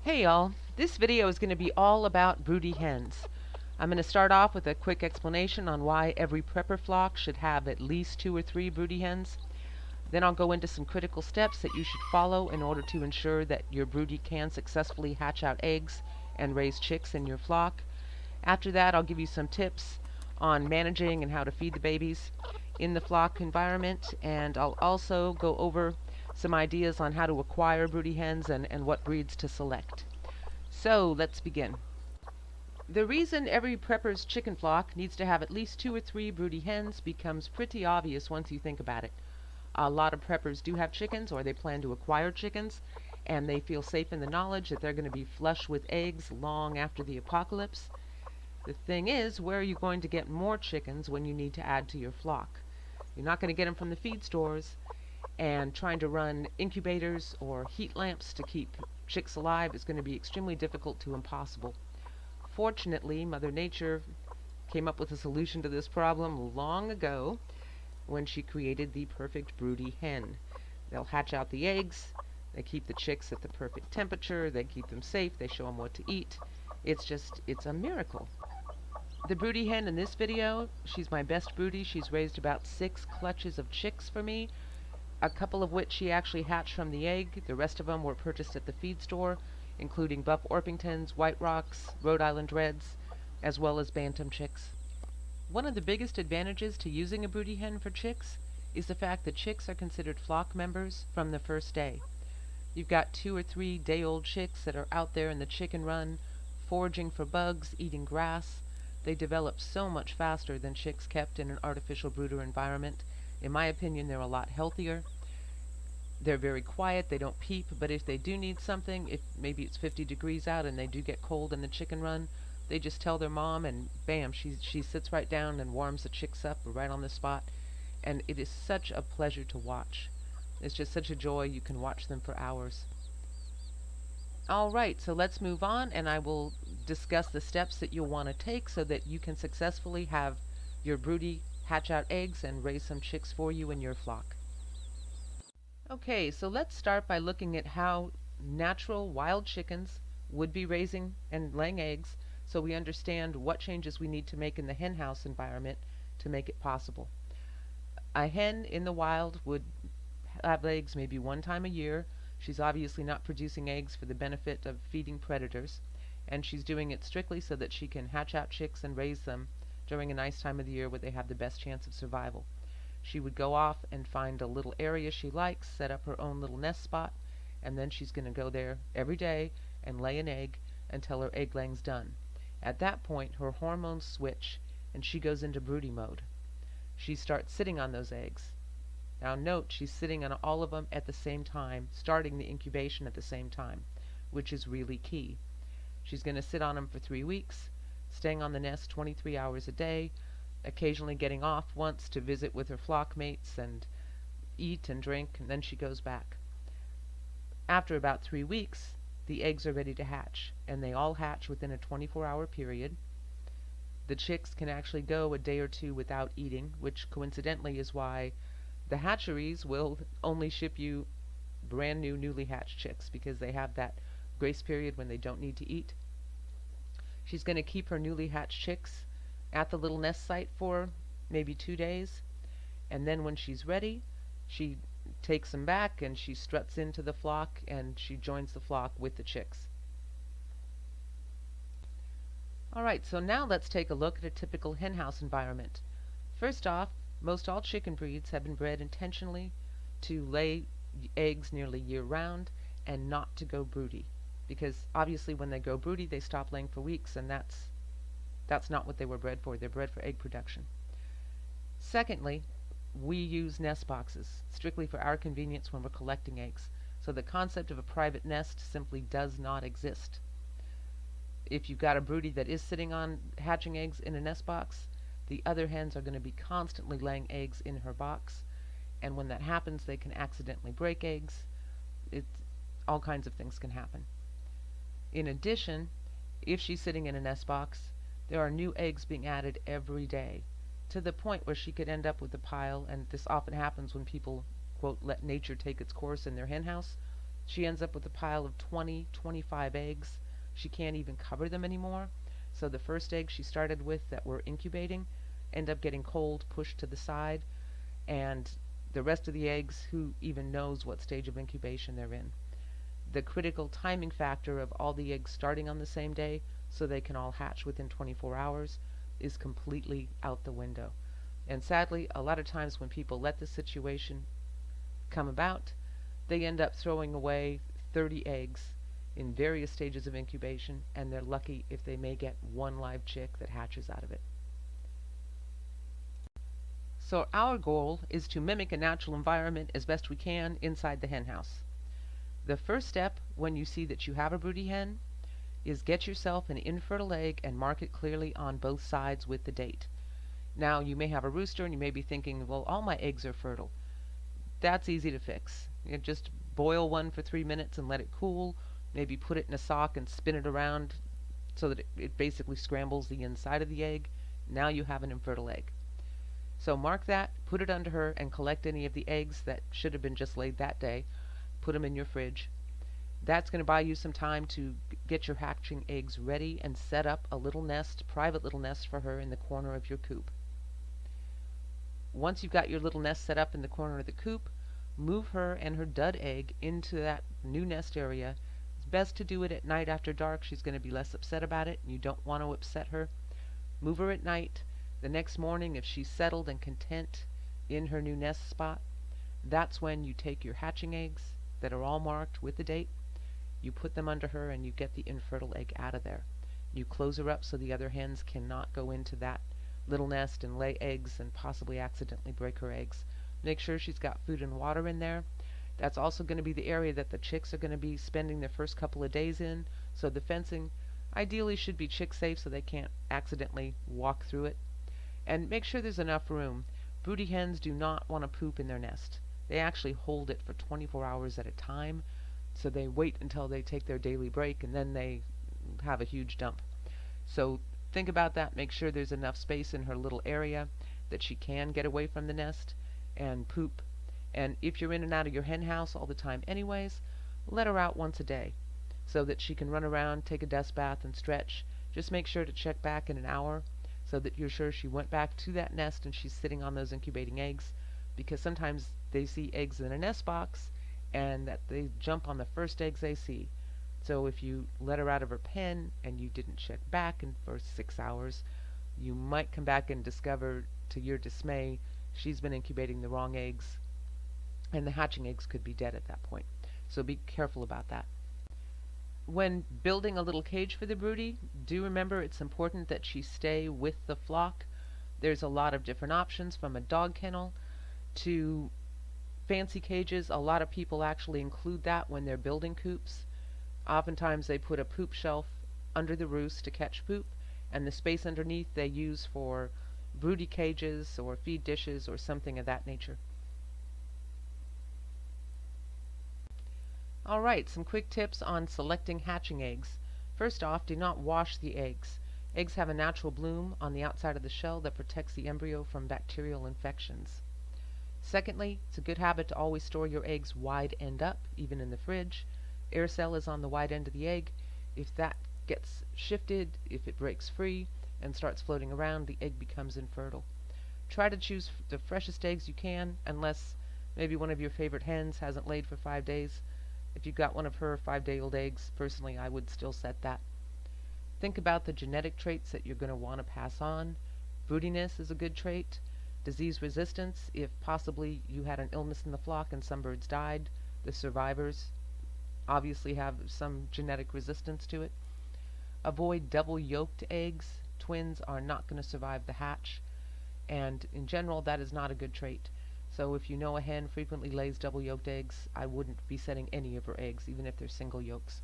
Hey y'all, this video is going to be all about broody hens. I'm going to start off with a quick explanation on why every prepper flock should have at least 2 or 3 broody hens. Then I'll go into some critical steps that you should follow in order to ensure that your broody can successfully hatch out eggs and raise chicks in your flock. After that, I'll give you some tips on managing and how to feed the babies in the flock environment, and I'll also go over some ideas on how to acquire broody hens and what breeds to select. So let's begin. The reason every prepper's chicken flock needs to have at least 2 or 3 broody hens becomes pretty obvious once you think about it. A lot of preppers do have chickens, or they plan to acquire chickens, and they feel safe in the knowledge that they're going to be flush with eggs long after the apocalypse. The thing is, where are you going to get more chickens when you need to add to your flock? You're not going to get them from the feed stores, and trying to run incubators or heat lamps to keep chicks alive is going to be extremely difficult to impossible. Fortunately, Mother Nature came up with a solution to this problem long ago when she created the perfect broody hen. They'll hatch out the eggs, they keep the chicks at the perfect temperature, they keep them safe, they show them what to eat. It's a miracle. The broody hen in this video, she's my best broody. She's raised about 6 clutches of chicks for me, a couple of which she actually hatched from the egg. The rest of them were purchased at the feed store, including Buff Orpingtons, White Rocks, Rhode Island Reds, as well as Bantam chicks. One of the biggest advantages to using a broody hen for chicks is the fact that chicks are considered flock members from the first day. You've got 2 or 3 day-old chicks that are out there in the chicken run, foraging for bugs, eating grass. They develop so much faster than chicks kept in an artificial brooder environment. In my opinion, they're a lot healthier. They're very quiet, they don't peep, but if they do need something, if maybe it's 50 degrees out and they do get cold in the chicken run, they just tell their mom and bam, she sits right down and warms the chicks up right on the spot. And it is such a pleasure to watch. It's just such a joy. You can watch them for hours. Alright, so let's move on, and I will discuss the steps that you'll want to take so that you can successfully have your broody hatch out eggs and raise some chicks for you in your flock. Okay, so let's start by looking at how natural wild chickens would be raising and laying eggs, so we understand what changes we need to make in the hen house environment to make it possible. A hen in the wild would have eggs maybe 1 time a year. She's obviously not producing eggs for the benefit of feeding predators, and she's doing it strictly so that she can hatch out chicks and raise them during a nice time of the year where they have the best chance of survival. She would go off and find a little area she likes, set up her own little nest spot, and then she's going to go there every day and lay an egg until her egg laying's done. At that point, her hormones switch and she goes into broody mode. She starts sitting on those eggs. Now note, she's sitting on all of them at the same time, starting the incubation at the same time, which is really key. She's going to sit on them for 3 weeks, staying on the nest 23 hours a day, occasionally getting off once to visit with her flock mates and eat and drink, and then she goes back. After about 3 weeks, the eggs are ready to hatch, and they all hatch within a 24-hour period. The chicks can actually go a day or 2 without eating, which coincidentally is why the hatcheries will only ship you brand new, newly hatched chicks, because they have that grace period when they don't need to eat. She's going to keep her newly hatched chicks at the little nest site for maybe 2 days, and then when she's ready, she takes them back and she struts into the flock and she joins the flock with the chicks. Alright, so now let's take a look at a typical henhouse environment. First off, most all chicken breeds have been bred intentionally to lay eggs nearly year-round and not to go broody, because obviously when they go broody they stop laying for weeks, and that's not what they were bred for. They're bred for egg production. Secondly, we use nest boxes strictly for our convenience when we're collecting eggs, so the concept of a private nest simply does not exist. If you've got a broody that is sitting on hatching eggs in a nest box, the other hens are going to be constantly laying eggs in her box, and when that happens they can accidentally break eggs. All kinds of things can happen. In addition, if she's sitting in a nest box, there are new eggs being added every day, to the point where she could end up with a pile, and this often happens when people, quote, let nature take its course in their hen house. She ends up with a pile of 20, 25 eggs. She can't even cover them anymore. So the first eggs she started with that were incubating end up getting cold, pushed to the side, and the rest of the eggs, who even knows what stage of incubation they're in. The critical timing factor of all the eggs starting on the same day so they can all hatch within 24 hours is completely out the window. And sadly, a lot of times when people let this situation come about, they end up throwing away 30 eggs in various stages of incubation, and they're lucky if they may get one live chick that hatches out of it. So our goal is to mimic a natural environment as best we can inside the hen house. The first step when you see that you have a broody hen is get yourself an infertile egg and mark it clearly on both sides with the date. Now you may have a rooster and you may be thinking, well, all my eggs are fertile. That's easy to fix. You just boil one for 3 minutes and let it cool. Maybe put it in a sock and spin it around so that it basically scrambles the inside of the egg. Now you have an infertile egg. So mark that, put it under her, and collect any of the eggs that should have been just laid that day. Put them in your fridge. That's going to buy you some time to get your hatching eggs ready and set up a little nest, private little nest for her in the corner of your coop. Once you've got your little nest set up in the corner of the coop, move her and her dud egg into that new nest area. It's best to do it at night after dark. She's going to be less upset about it, and you don't want to upset her. Move her at night. The next morning, if she's settled and content in her new nest spot, that's when you take your hatching eggs that are all marked with the date, you put them under her, and you get the infertile egg out of there. You close her up so the other hens cannot go into that little nest and lay eggs and possibly accidentally break her eggs. Make sure she's got food and water in there. That's also going to be the area that the chicks are going to be spending their first couple of days in, so the fencing ideally should be chick safe so they can't accidentally walk through it. And make sure there's enough room. Broody hens do not want to poop in their nest. They actually hold it for 24 hours at a time, so they wait until they take their daily break and then they have a huge dump. So think about that. Make sure there's enough space in her little area that she can get away from the nest and poop. And if you're in and out of your hen house all the time anyways, let her out once a day so that she can run around, take a dust bath, and stretch. Just make sure to check back in an hour so that you're sure she went back to that nest and she's sitting on those incubating eggs, because sometimes they see eggs in a nest box and that they jump on the first eggs they see. So if you let her out of her pen and you didn't check back for 6 hours, you might come back and discover, to your dismay, she's been incubating the wrong eggs, and the hatching eggs could be dead at that point. So be careful about that. When building a little cage for the broody, do remember it's important that she stay with the flock. There's a lot of different options, from a dog kennel to fancy cages. A lot of people actually include that when they're building coops. Oftentimes they put a poop shelf under the roost to catch poop, and the space underneath they use for broody cages or feed dishes or something of that nature. Alright, some quick tips on selecting hatching eggs. First off, do not wash the eggs. Eggs have a natural bloom on the outside of the shell that protects the embryo from bacterial infections. Secondly, it's a good habit to always store your eggs wide end up, even in the fridge. Air cell is on the wide end of the egg. If that gets shifted, if it breaks free and starts floating around, the egg becomes infertile. Try to choose the freshest eggs you can, unless maybe one of your favorite hens hasn't laid for 5 days. If you've got one of her 5-day-old eggs, personally, I would still set that. Think about the genetic traits that you're going to want to pass on. Broodiness is a good trait. Disease resistance, if possibly you had an illness in the flock and some birds died, the survivors obviously have some genetic resistance to it. Avoid double-yolked eggs. Twins are not going to survive the hatch, and in general that is not a good trait. So if you know a hen frequently lays double-yolked eggs, I wouldn't be setting any of her eggs, even if they're single yolks.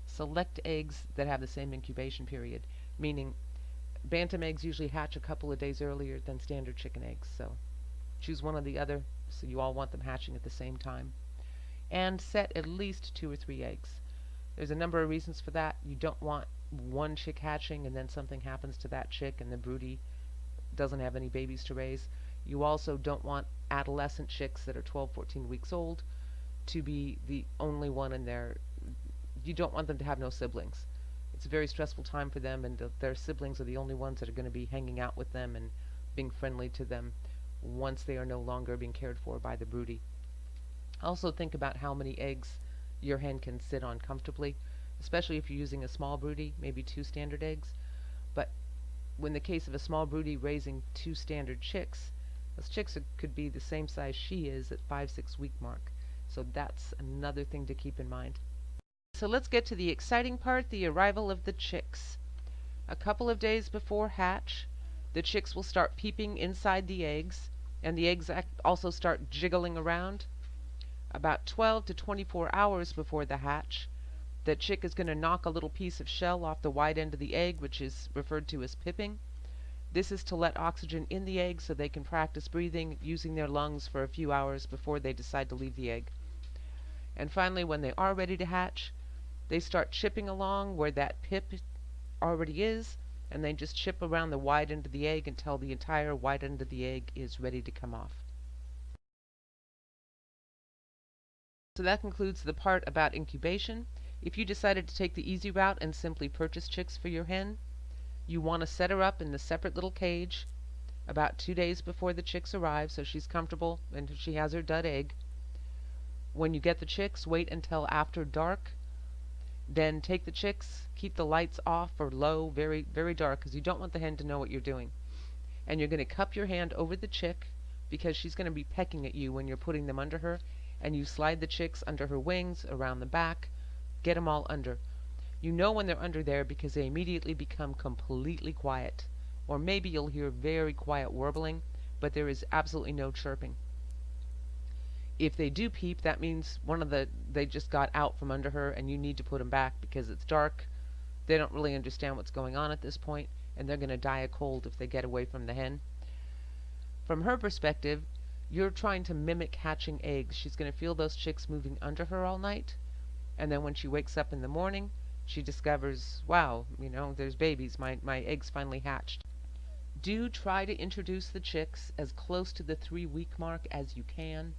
Select eggs that have the same incubation period, meaning bantam eggs usually hatch a couple of days earlier than standard chicken eggs, so choose one or the other, so you all want them hatching at the same time. And set at least 2 or 3 eggs. There's a number of reasons for that. You don't want one chick hatching and then something happens to that chick and the broody doesn't have any babies to raise. You also don't want adolescent chicks that are 12, 14 weeks old to be the only one in there. You don't want them to have no siblings. It's a very stressful time for them, and their siblings are the only ones that are going to be hanging out with them and being friendly to them once they are no longer being cared for by the broody. Also think about how many eggs your hen can sit on comfortably, especially if you're using a small broody, maybe 2 standard eggs. But in the case of a small broody raising 2 standard chicks, those chicks could be the same size she is at 5-6 week mark. So that's another thing to keep in mind. So let's get to the exciting part, the arrival of the chicks. A couple of days before hatch, the chicks will start peeping inside the eggs, and the eggs also start jiggling around. About 12 to 24 hours before the hatch, the chick is going to knock a little piece of shell off the wide end of the egg, which is referred to as pipping. This is to let oxygen in the egg so they can practice breathing using their lungs for a few hours before they decide to leave the egg. And finally, when they are ready to hatch, they start chipping along where that pip already is, and they just chip around the wide end of the egg until the entire wide end of the egg is ready to come off. So that concludes the part about incubation. If you decided to take the easy route and simply purchase chicks for your hen, you want to set her up in the separate little cage about 2 days before the chicks arrive so she's comfortable and she has her dud egg. When you get the chicks, wait until after dark. Then take the chicks, keep the lights off or low, very, very dark, because you don't want the hen to know what you're doing. And you're going to cup your hand over the chick because she's going to be pecking at you when you're putting them under her. And you slide the chicks under her wings, around the back, get them all under. You know when they're under there because they immediately become completely quiet. Or maybe you'll hear very quiet warbling, but there is absolutely no chirping. If they do peep, that means they just got out from under her and you need to put them back because it's dark. They don't really understand what's going on at this point, and they're going to die of cold if they get away from the hen. From her perspective, you're trying to mimic hatching eggs. She's going to feel those chicks moving under her all night, and then when she wakes up in the morning, she discovers, wow, there's babies. My eggs finally hatched. Do try to introduce the chicks as close to the 3-week mark as you can.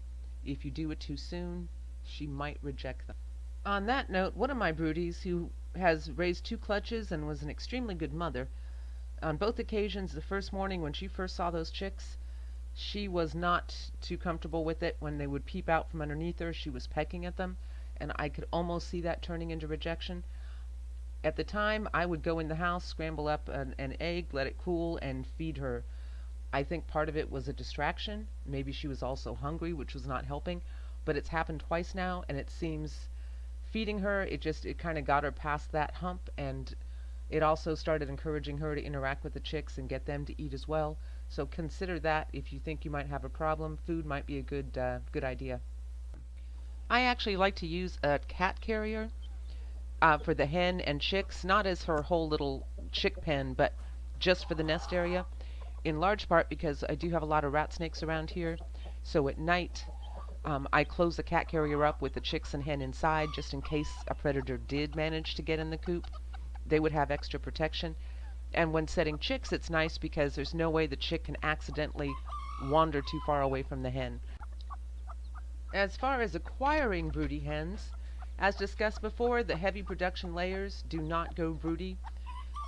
If you do it too soon, she might reject them. On that note, one of my broodies, who has raised 2 clutches and was an extremely good mother, on both occasions, the first morning when she first saw those chicks, she was not too comfortable with it. When they would peep out from underneath her, she was pecking at them, and I could almost see that turning into rejection. At the time, I would go in the house, scramble up an egg, let it cool, and feed her. I think part of it was a distraction. Maybe she was also hungry, which was not helping. But it's happened twice now, and it seems feeding her, it kind of got her past that hump, and it also started encouraging her to interact with the chicks and get them to eat as well. So consider that if you think you might have a problem. Food might be a good idea. I actually like to use a cat carrier for the hen and chicks, not as her whole little chick pen, but just for the nest area. In large part because I do have a lot of rat snakes around here, so at night I close the cat carrier up with the chicks and hen inside just in case a predator did manage to get in the coop. They would have extra protection. And when setting chicks, it's nice because there's no way the chick can accidentally wander too far away from the hen. As far as acquiring broody hens, as discussed before, the heavy production layers do not go broody.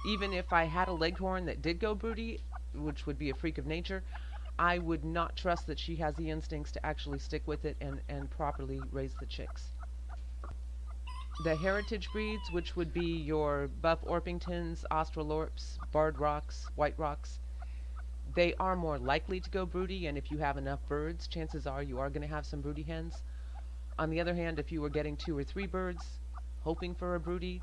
Even if I had a leghorn that did go broody, which would be a freak of nature, I would not trust that she has the instincts to actually stick with it and properly raise the chicks. The heritage breeds, which would be your buff Orpingtons, Australorps, Barred Rocks, White Rocks, they are more likely to go broody, and if you have enough birds, chances are you are going to have some broody hens. On the other hand, if you were getting 2 or 3 birds, hoping for a broody,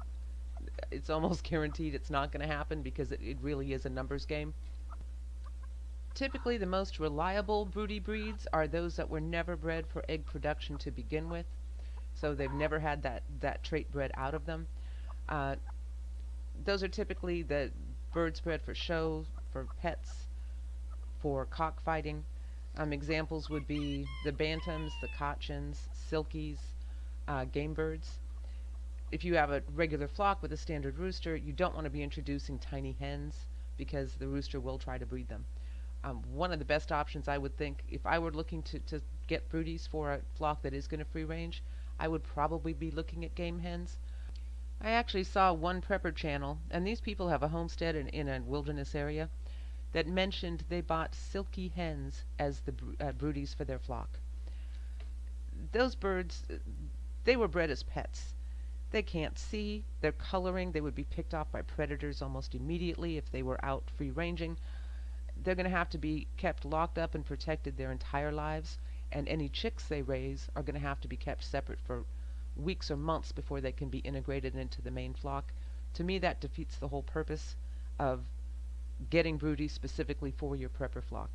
it's almost guaranteed it's not going to happen because it really is a numbers game. Typically, the most reliable broody breeds are those that were never bred for egg production to begin with, so they've never had that trait bred out of them. Those are typically the birds bred for show, for pets, for cockfighting. Examples would be the bantams, the cochins, silkies, game birds. If you have a regular flock with a standard rooster, you don't want to be introducing tiny hens because the rooster will try to breed them. One of the best options I would think, if I were looking to get broodies for a flock that is going to free range, I would probably be looking at game hens. I actually saw one prepper channel, and these people have a homestead in a wilderness area, that mentioned they bought silky hens as the broodies for their flock. Those birds, they were bred as pets. They can't see. Their coloring, they would be picked off by predators almost immediately if they were out free ranging. They're going to have to be kept locked up and protected their entire lives, and any chicks they raise are going to have to be kept separate for weeks or months before they can be integrated into the main flock. To me, that defeats the whole purpose of getting broodies specifically for your prepper flock.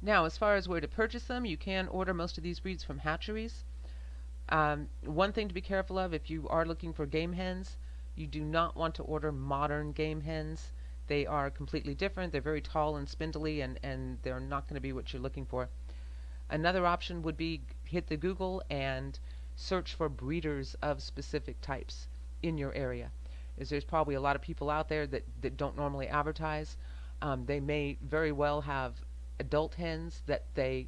Now, as far as where to purchase them, you can order most of these breeds from hatcheries. One thing to be careful of if you are looking for game hens, you do not want to order modern game hens. They are completely different. They're very tall and spindly, and they're not going to be what you're looking for. Another option would be hit the Google and search for breeders of specific types in your area. As there's probably a lot of people out there that don't normally advertise. They may very well have adult hens that they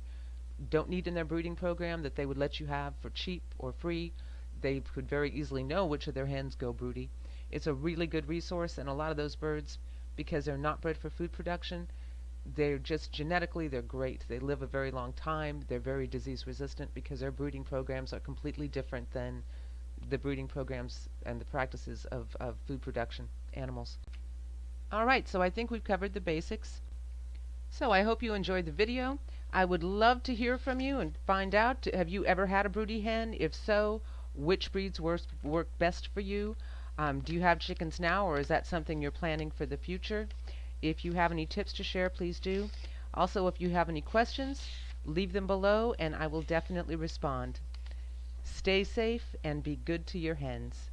don't need in their breeding program that they would let you have for cheap or free. They could very easily know which of their hens go broody. It's a really good resource, and a lot of those birds, because they're not bred for food production, they're just genetically, they're great. They live a very long time. They're very disease resistant because their breeding programs are completely different than the breeding programs and the practices of food production animals. Alright, so I think we've covered the basics. So I hope you enjoyed the video. I would love to hear from you and find out, have you ever had a broody hen? If so, which breeds work best for you? Do you have chickens now, or is that something you're planning for the future? If you have any tips to share, please do. Also, if you have any questions, leave them below and I will definitely respond. Stay safe and be good to your hens.